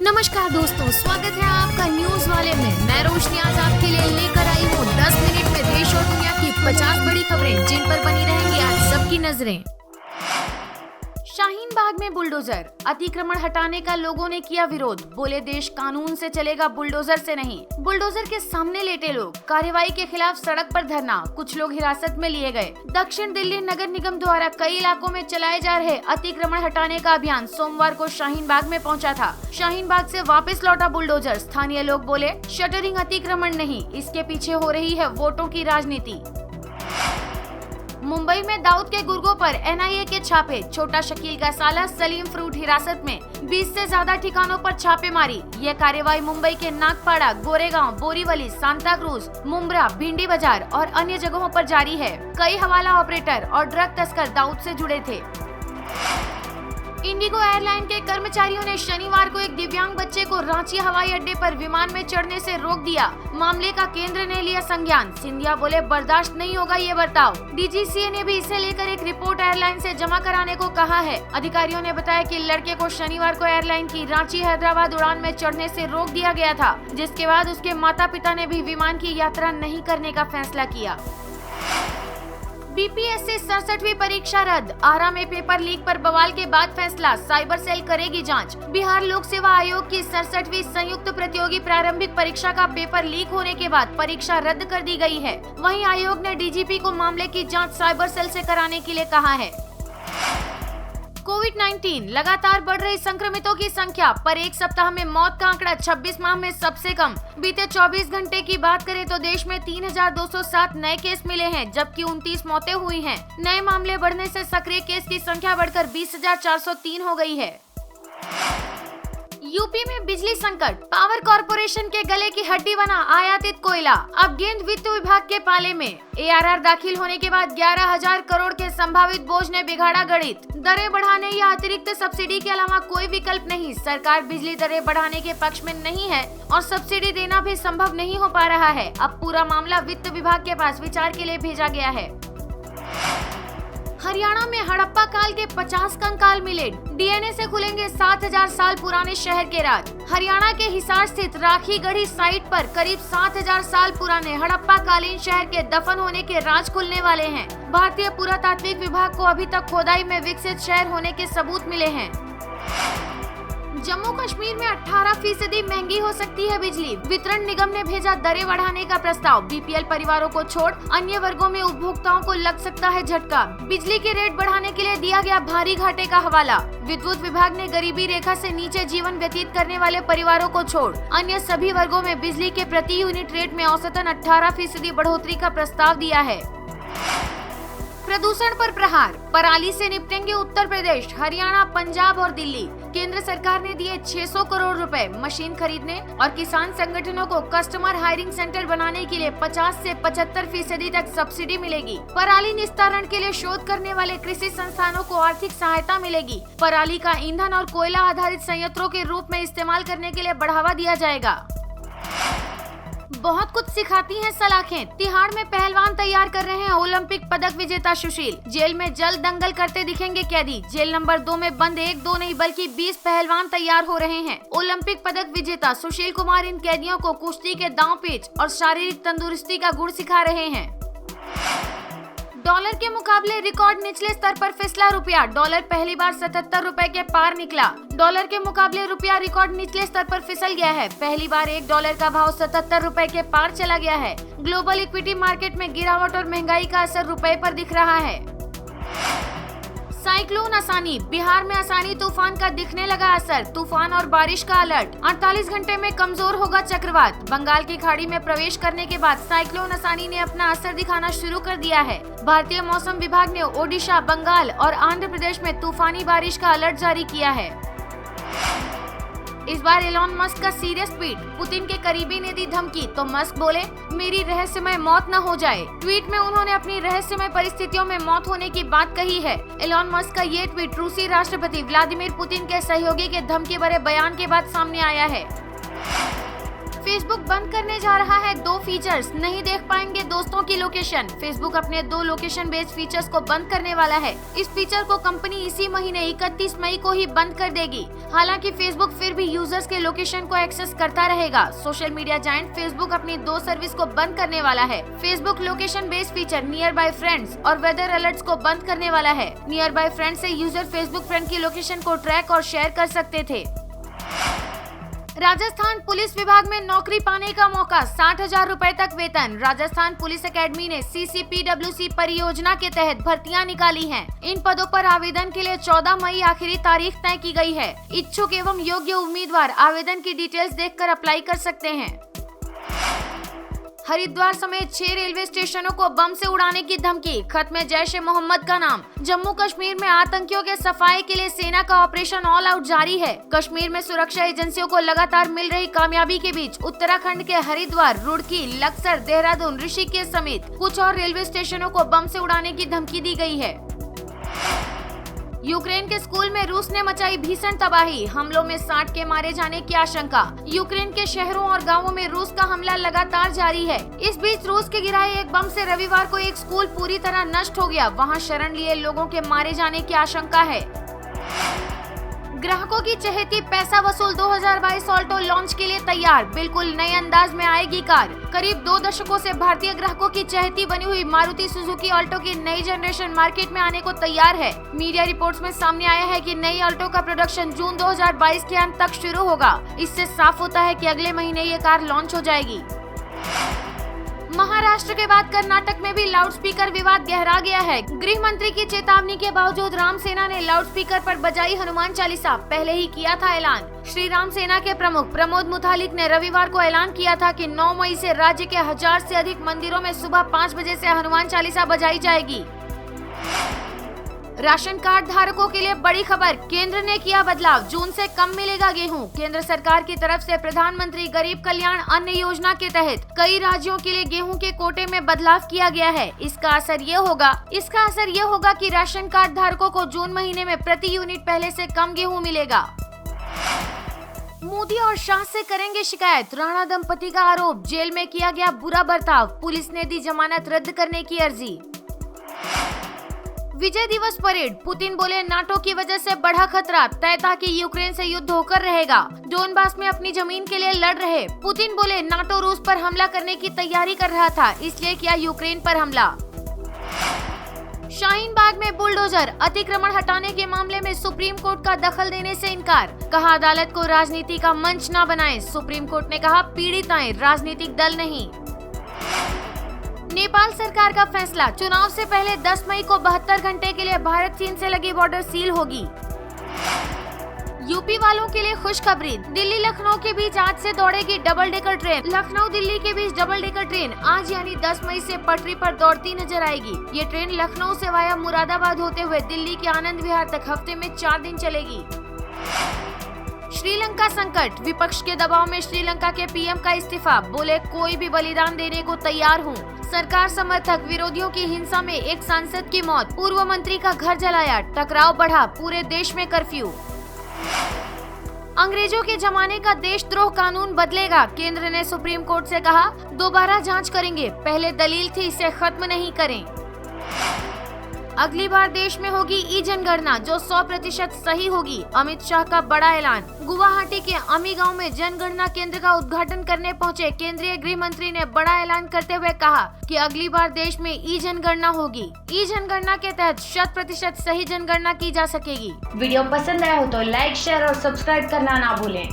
नमस्कार दोस्तों, स्वागत है आपका न्यूज वाले में। मैं रोशनी आज आपके लिए लेकर आई हूँ 10 मिनट में देश और दुनिया की 50 बड़ी खबरें जिन पर बनी रहेंगी आज सबकी नजरें। शाहीन बाग में बुलडोजर, अतिक्रमण हटाने का लोगों ने किया विरोध। बोले देश कानून से चलेगा, बुलडोजर से नहीं। बुलडोजर के सामने लेटे लोग, कार्रवाई के खिलाफ सड़क पर धरना, कुछ लोग हिरासत में लिए गए। दक्षिण दिल्ली नगर निगम द्वारा कई इलाकों में चलाए जा रहे अतिक्रमण हटाने का अभियान सोमवार को शाहीन बाग में पहुंचा था। शाहीन बाग से वापस लौटा बुलडोजर। स्थानीय लोग बोले शटरिंग अतिक्रमण नहीं, इसके पीछे हो रही है वोटों की राजनीति। मुंबई में दाऊद के गुर्गों पर एनआईए के छापे। छोटा शकील का साला सलीम फ्रूट हिरासत में। 20 से ज्यादा ठिकानों पर छापेमारी। यह कार्रवाई मुंबई के नागपाड़ा, गोरेगांव, बोरीवली, सांता क्रूज, मुंब्रा, भिंडी बाजार और अन्य जगहों पर जारी है। कई हवाला ऑपरेटर और ड्रग तस्कर दाऊद से जुड़े थे। इंडिगो एयरलाइन के कर्मचारियों ने शनिवार को एक दिव्यांग बच्चे को रांची हवाई अड्डे पर विमान में चढ़ने से रोक दिया। मामले का केंद्र ने लिया संज्ञान। सिंधिया बोले बर्दाश्त नहीं होगा ये बर्ताव। डीजीसीए ने भी इसे लेकर एक रिपोर्ट एयरलाइन से जमा कराने को कहा है। अधिकारियों ने बताया कि लड़के को शनिवार को एयरलाइन की रांची हैदराबाद उड़ान में चढ़ने से रोक दिया गया था, जिसके बाद उसके माता पिता ने भी विमान की यात्रा नहीं करने का फैसला किया। बीपीएससी 67वीं परीक्षा रद्द। आरा में पेपर लीक पर बवाल के बाद फैसला, साइबर सेल करेगी जांच। बिहार लोक सेवा आयोग की 67वीं संयुक्त प्रतियोगी प्रारंभिक परीक्षा का पेपर लीक होने के बाद परीक्षा रद्द कर दी गई है। वहीं आयोग ने डीजीपी को मामले की जांच साइबर सेल से कराने के लिए कहा है। कोविड-19 लगातार बढ़ रही संक्रमितों की संख्या पर एक सप्ताह में मौत का आंकड़ा 26 माह में सबसे कम। बीते 24 घंटे की बात करें तो देश में 3207 नए केस मिले हैं, जबकि 29 मौतें हुई हैं। नए मामले बढ़ने से सक्रिय केस की संख्या बढ़कर 20,403 हो गई है। यूपी में बिजली संकट, पावर कॉर्पोरेशन के गले की हड्डी बना आयातित कोयला। अब गेंद वित्त विभाग के पाले में। एआरआर दाखिल होने के बाद 11,000 करोड़ के संभावित बोझ ने बिगाड़ा गणित। दरें बढ़ाने या अतिरिक्त सब्सिडी के अलावा कोई विकल्प नहीं। सरकार बिजली दरें बढ़ाने के पक्ष में नहीं है और सब्सिडी देना भी संभव नहीं हो पा रहा है। अब पूरा मामला वित्त विभाग के पास विचार के लिए भेजा गया है। हरियाणा में हड़प्पा काल के 50 कंकाल मिले। डीएनए से खुलेंगे 7,000 साल पुराने शहर के राज। हरियाणा के हिसार स्थित राखी गढ़ी साइट पर करीब 7,000 साल पुराने हड़प्पा कालीन शहर के दफन होने के राज खुलने वाले हैं। भारतीय पुरातात्विक विभाग को अभी तक खोदाई में विकसित शहर होने के सबूत मिले हैं। जम्मू कश्मीर में 18% महंगी हो सकती है बिजली। वितरण निगम ने भेजा दरें बढ़ाने का प्रस्ताव। बीपीएल परिवारों को छोड़ अन्य वर्गों में उपभोक्ताओं को लग सकता है झटका। बिजली के रेट बढ़ाने के लिए दिया गया भारी घाटे का हवाला। विद्युत विभाग ने गरीबी रेखा से नीचे जीवन व्यतीत करने वाले परिवारों को छोड़ अन्य सभी वर्गों में बिजली के प्रति यूनिट रेट में औसतन 18% बढ़ोतरी का प्रस्ताव दिया है। प्रदूषण पर प्रहार, पराली से निपटेंगे उत्तर प्रदेश, हरियाणा, पंजाब और दिल्ली। केंद्र सरकार ने दिए 600 करोड़ रुपए मशीन खरीदने और किसान संगठनों को कस्टमर हायरिंग सेंटर बनाने के लिए 50 से 75% तक सब्सिडी मिलेगी। पराली निस्तारण के लिए शोध करने वाले कृषि संस्थानों को आर्थिक सहायता मिलेगी। पराली का ईंधन और कोयला आधारित संयंत्रों के रूप में इस्तेमाल करने के लिए बढ़ावा दिया जाएगा। बहुत कुछ सिखाती हैं सलाखें। तिहाड़ में पहलवान तैयार कर रहे हैं ओलंपिक पदक विजेता सुशील। जेल में जल्द दंगल करते दिखेंगे कैदी। जेल नंबर 2 में बंद 1-2 नहीं बल्कि 20 पहलवान तैयार हो रहे हैं। ओलंपिक पदक विजेता सुशील कुमार इन कैदियों को कुश्ती के दांव पेच और शारीरिक तंदुरुस्ती का गुण सिखा रहे हैं। डॉलर के मुकाबले रिकॉर्ड निचले स्तर पर फिसला रुपया। डॉलर पहली बार 77 रुपए के पार निकला। डॉलर के मुकाबले रुपया रिकॉर्ड निचले स्तर पर फिसल गया है। पहली बार $1 का भाव 77 रुपए के पार चला गया है। ग्लोबल इक्विटी मार्केट में गिरावट और महंगाई का असर रुपए पर दिख रहा है। साइक्लोन आसानी, बिहार में आसानी तूफान का दिखने लगा असर। तूफान और बारिश का अलर्ट। 48 घंटे में कमजोर होगा चक्रवात। बंगाल की खाड़ी में प्रवेश करने के बाद साइक्लोन आसानी ने अपना असर दिखाना शुरू कर दिया है। भारतीय मौसम विभाग ने ओडिशा, बंगाल और आंध्र प्रदेश में तूफानी बारिश का अलर्ट जारी किया है। इस बार एलॉन मस्क का सीरियस ट्वीट। पुतिन के करीबी ने दी धमकी तो मस्क बोले मेरी रहस्यमय मौत न हो जाए। ट्वीट में उन्होंने अपनी रहस्यमय परिस्थितियों में मौत होने की बात कही है। एलॉन मस्क का ये ट्वीट रूसी राष्ट्रपति व्लादिमीर पुतिन के सहयोगी के धमकी भरे बयान के बाद सामने आया है। फेसबुक बंद करने जा रहा है 2 फीचर्स, नहीं देख पाएंगे दोस्तों की लोकेशन। फेसबुक अपने 2 लोकेशन बेस्ड फीचर्स को बंद करने वाला है। इस फीचर को कंपनी इसी महीने 31 मई को ही बंद कर देगी। हालांकि फेसबुक फिर भी यूजर्स के लोकेशन को एक्सेस करता रहेगा। सोशल मीडिया जायंट फेसबुक अपनी 2 सर्विस को बंद करने वाला है। Facebook location based feature near by friends और वेदर अलर्ट्स को बंद करने वाला है। नियर बाय फ्रेंड्स से यूजर फेसबुक फ्रेंड की लोकेशन को ट्रैक और शेयर कर सकते थे। राजस्थान पुलिस विभाग में नौकरी पाने का मौका, 60,000 रुपए तक वेतन। राजस्थान पुलिस एकेडमी ने CCPWC परियोजना के तहत भर्तियां निकाली हैं। इन पदों पर आवेदन के लिए 14 मई आखिरी तारीख तय की गई है। इच्छुक एवं योग्य उम्मीदवार आवेदन की डिटेल्स देखकर अप्लाई कर सकते हैं। हरिद्वार समेत 6 रेलवे स्टेशनों को बम से उड़ाने की धमकी, खत में जैश-ए-मोहम्मद का नाम। जम्मू कश्मीर में आतंकियों के सफाये के लिए सेना का ऑपरेशन ऑल आउट जारी है। कश्मीर में सुरक्षा एजेंसियों को लगातार मिल रही कामयाबी के बीच उत्तराखंड के हरिद्वार, रुड़की, लक्सर, देहरादून, ऋषिकेश समेत कुछ और रेलवे स्टेशनों को बम से उड़ाने की धमकी दी गई है। यूक्रेन के स्कूल में रूस ने मचाई भीषण तबाही, हमलों में 60 के मारे जाने की आशंका। यूक्रेन के शहरों और गांवों में रूस का हमला लगातार जारी है। इस बीच रूस के गिराए एक बम से रविवार को एक स्कूल पूरी तरह नष्ट हो गया। वहां शरण लिए लोगों के मारे जाने की आशंका है। ग्राहकों की चहेती पैसा वसूल 2022 ऑल्टो लॉन्च के लिए तैयार, बिल्कुल नए अंदाज में आएगी कार। करीब 2 दशकों से भारतीय ग्राहकों की चहेती बनी हुई मारुति सुजुकी ऑल्टो की नई जनरेशन मार्केट में आने को तैयार है। मीडिया रिपोर्ट्स में सामने आया है कि नई ऑल्टो का प्रोडक्शन जून 2022 के अंत तक शुरू होगा। इससे साफ होता है कि अगले महीने ये कार लॉन्च हो जाएगी। महाराष्ट्र के बाद कर्नाटक में भी लाउडस्पीकर विवाद गहरा गया है। गृह मंत्री की चेतावनी के बावजूद राम सेना ने लाउडस्पीकर पर बजाई हनुमान चालीसा, पहले ही किया था ऐलान। श्री राम सेना के प्रमुख प्रमोद मुतालिक ने रविवार को ऐलान किया था कि 9 मई से राज्य के 1000 से अधिक मंदिरों में सुबह 5 बजे से हनुमान चालीसा बजाई जाएगी। राशन कार्ड धारकों के लिए बड़ी खबर, केंद्र ने किया बदलाव, जून से कम मिलेगा गेहूं। केंद्र सरकार की तरफ से प्रधानमंत्री गरीब कल्याण अन्न योजना के तहत कई राज्यों के लिए गेहूं के कोटे में बदलाव किया गया है। इसका असर ये होगा कि राशन कार्ड धारकों को जून महीने में प्रति यूनिट पहले से कम गेहूं मिलेगा। मोदी और शाह से करेंगे शिकायत, राणा दंपति का आरोप, जेल में किया गया बुरा बर्ताव, पुलिस ने दी जमानत रद्द करने की अर्जी। विजय दिवस परेड, पुतिन बोले नाटो की वजह से बढ़ा खतरा, तय था कि यूक्रेन से युद्ध होकर रहेगा। डोनबास में अपनी जमीन के लिए लड़ रहे पुतिन बोले नाटो रूस पर हमला करने की तैयारी कर रहा था, इसलिए किया यूक्रेन पर हमला। शाहीन बाग में बुलडोजर, अतिक्रमण हटाने के मामले में सुप्रीम कोर्ट का दखल देने से इनकार, कहा अदालत को राजनीति का मंच न बनाएं। सुप्रीम कोर्ट ने कहा पीड़ित आए, राजनीतिक दल नहीं। नेपाल सरकार का फैसला, चुनाव से पहले 10 मई को 72 घंटे के लिए भारत चीन से लगी बॉर्डर सील होगी। यूपी वालों के लिए खुशखबरी, दिल्ली लखनऊ के बीच आज से दौड़ेगी double decker train. Lucknow Delhi के बीच डबल डेकर ट्रेन आज यानी 10 मई से पटरी पर दौड़ती नजर आएगी। ये ट्रेन लखनऊ से वाया मुरादाबाद होते हुए दिल्ली के आनंद विहार तक हफ्ते में 4 दिन चलेगी। श्रीलंका संकट, विपक्ष के दबाव में श्रीलंका के पीएम का इस्तीफा, बोले कोई भी बलिदान देने को तैयार हूँ। सरकार समर्थक विरोधियों की हिंसा में एक सांसद की मौत, पूर्व मंत्री का घर जलाया, टकराव बढ़ा, पूरे देश में कर्फ्यू। अंग्रेजों के जमाने का देशद्रोह कानून बदलेगा, केंद्र ने सुप्रीम कोर्ट से कहा दोबारा जांच करेंगे, पहले दलील थी इसे खत्म नहीं करें। अगली बार देश में होगी ई जनगणना जो 100% सही होगी, अमित शाह का बड़ा ऐलान। गुवाहाटी के अमी गांव में जनगणना केंद्र का उद्घाटन करने पहुंचे केंद्रीय गृह मंत्री ने बड़ा ऐलान करते हुए कहा कि अगली बार देश में ई जनगणना होगी। ई जनगणना के तहत 100% सही जनगणना की जा सकेगी। वीडियो पसंद आया हो तो लाइक, शेयर और सब्सक्राइब करना ना भूलें।